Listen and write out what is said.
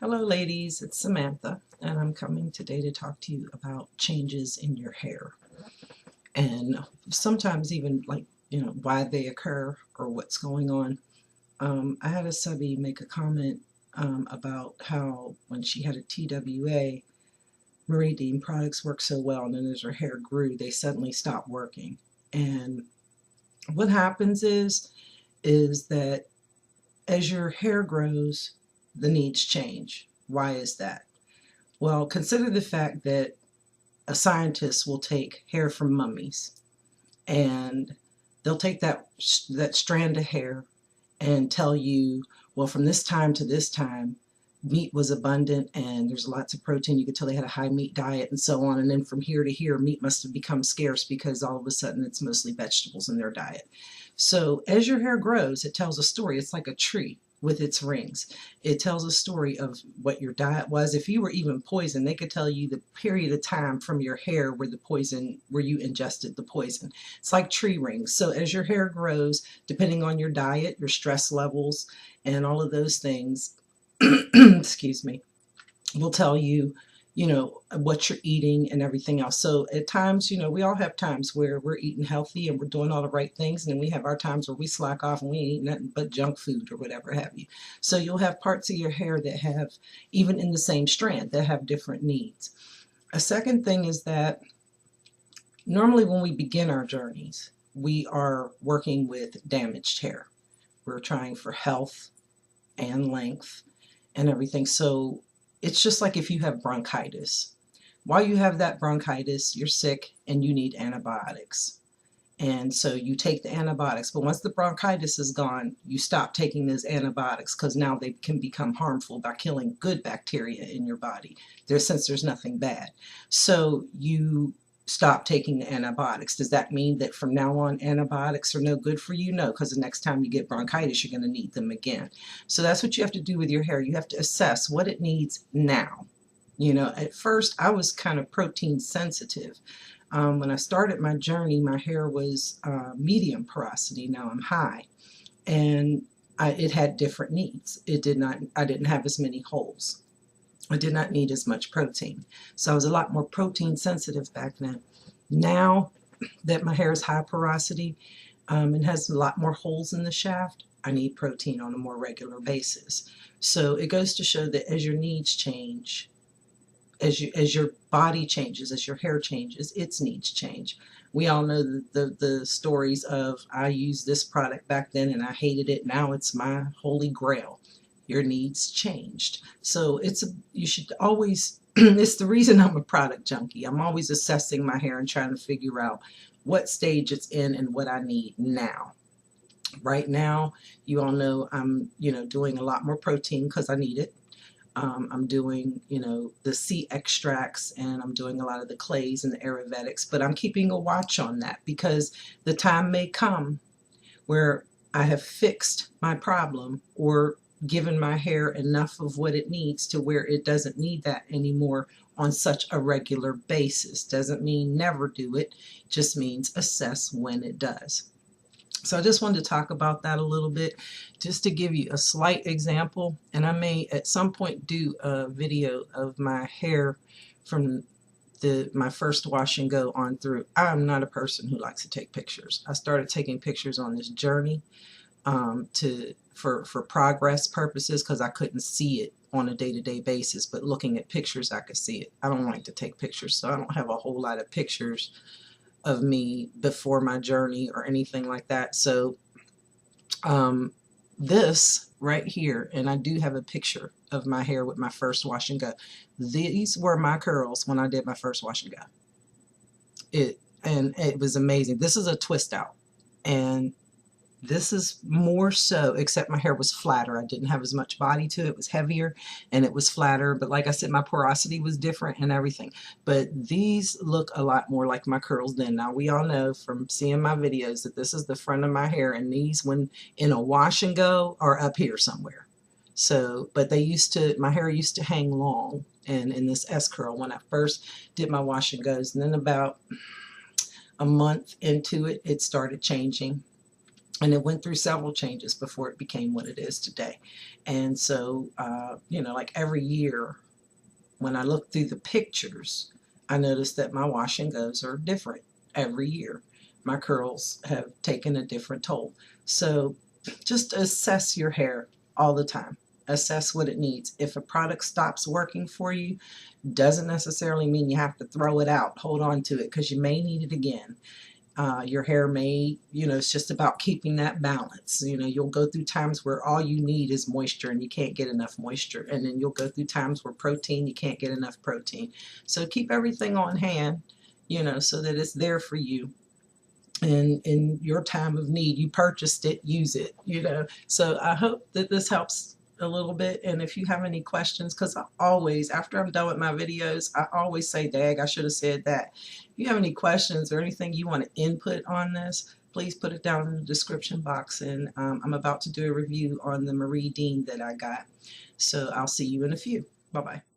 Hello ladies, it's Samantha and I'm coming today to talk to you about changes in your hair and sometimes even why they occur or what's going on. I had a subby make a comment about how when she had a TWA, Meridian products worked so well, and then as her hair grew they suddenly stopped working. And what happens is that as your hair grows the needs change. Why is that? Well, consider the fact that a scientist will take hair from mummies and they'll take that strand of hair and tell you, well, from this time to this time, meat was abundant and there's lots of protein. You could tell they had a high meat diet and so on. And then from here to here, meat must have become scarce because all of a sudden it's mostly vegetables in their diet. So as your hair grows, it tells a story. It's like a tree with its rings. It tells a story of what your diet was. If you were even poisoned, they could tell you the period of time from your hair where you ingested the poison. It's like tree rings. So as your hair grows, depending on your diet, your stress levels, and all of those things, excuse me, will tell you, what you're eating and everything else. So at times, we all have times where we're eating healthy and we're doing all the right things. And then we have our times where we slack off and we ain't eating nothing but junk food or whatever have you. So you'll have parts of your hair that have, even in the same strand, that have different needs. A second thing is that normally when we begin our journeys, we are working with damaged hair. We're trying for health and length and everything. So it's just like if you have bronchitis. While you have that bronchitis, you're sick and you need antibiotics. And so you take the antibiotics, but once the bronchitis is gone, you stop taking those antibiotics because now they can become harmful by killing good bacteria in your body. Since there's nothing bad. So you stop taking the antibiotics. Does that mean that from now on antibiotics are no good for you? No, because the next time you get bronchitis, you're going to need them again. So that's what you have to do with your hair. You have to assess what it needs now. At first I was kind of protein sensitive. When I started my journey, my hair was medium porosity. Now I'm high, and it had different needs. I didn't have as many holes. I did not need as much protein. So I was a lot more protein sensitive back then. Now that my hair is high porosity and has a lot more holes in the shaft, I need protein on a more regular basis. So it goes to show that as your needs change, as your body changes, as your hair changes, its needs change. We all know the stories of, I used this product back then and I hated it. Now it's my holy grail. Your needs changed. So you should always, it's the reason I'm a product junkie. I'm always assessing my hair and trying to figure out what stage it's in and what I need now. Right now, you all know I'm, doing a lot more protein because I need it. I'm doing, the C extracts, and I'm doing a lot of the clays and the Ayurvedics, but I'm keeping a watch on that because the time may come where I have fixed my problem or given my hair enough of what it needs to where it doesn't need that anymore on such a regular basis. Doesn't mean never do it, just means assess when it does. So I just wanted to talk about that a little bit, just to give you a slight example. And I may at some point do a video of my hair from my first wash and go on through. I'm not a person who likes to take pictures. I started taking pictures on this journey for progress purposes because I couldn't see it on a day-to-day basis. But looking at pictures, I could see it. I don't like to take pictures, so I don't have a whole lot of pictures of me before my journey or anything like that. So this right here, and I do have a picture of my hair with my first wash and go. These were my curls when I did my first wash and go. It was amazing. This is a twist out, and this is more so, except my hair was flatter. I didn't have as much body to it. It was heavier and it was flatter. But like I said, my porosity was different and everything. But these look a lot more like my curls then. Now, we all know from seeing my videos that this is the front of my hair. And these, when in a wash and go, are up here somewhere. So, but my hair used to hang long and in this S curl when I first did my wash and goes. And then about a month into it, it started changing. And it went through several changes before it became what it is today. And so, you know, like every year when I look through the pictures, I notice that my wash and goes are different every year. My curls have taken a different toll. So just assess your hair all the time. Assess what it needs. If a product stops working for you, doesn't necessarily mean you have to throw it out. Hold on to it because you may need it again. Your hair may, you know, it's just about keeping that balance. You know, you'll go through times where all you need is moisture and you can't get enough moisture. And then you'll go through times where protein, you can't get enough protein. So keep everything on hand, you know, so that it's there for you. And in your time of need, you purchased it, use it, you know. So I hope that this helps a little bit. And if you have any questions, because I always, after I'm done with my videos, I always say, Dag, I should have said that. If you have any questions or anything you want to input on this, please put it down in the description box. And I'm about to do a review on the Marie Dean that I got. So I'll see you in a few. Bye-bye.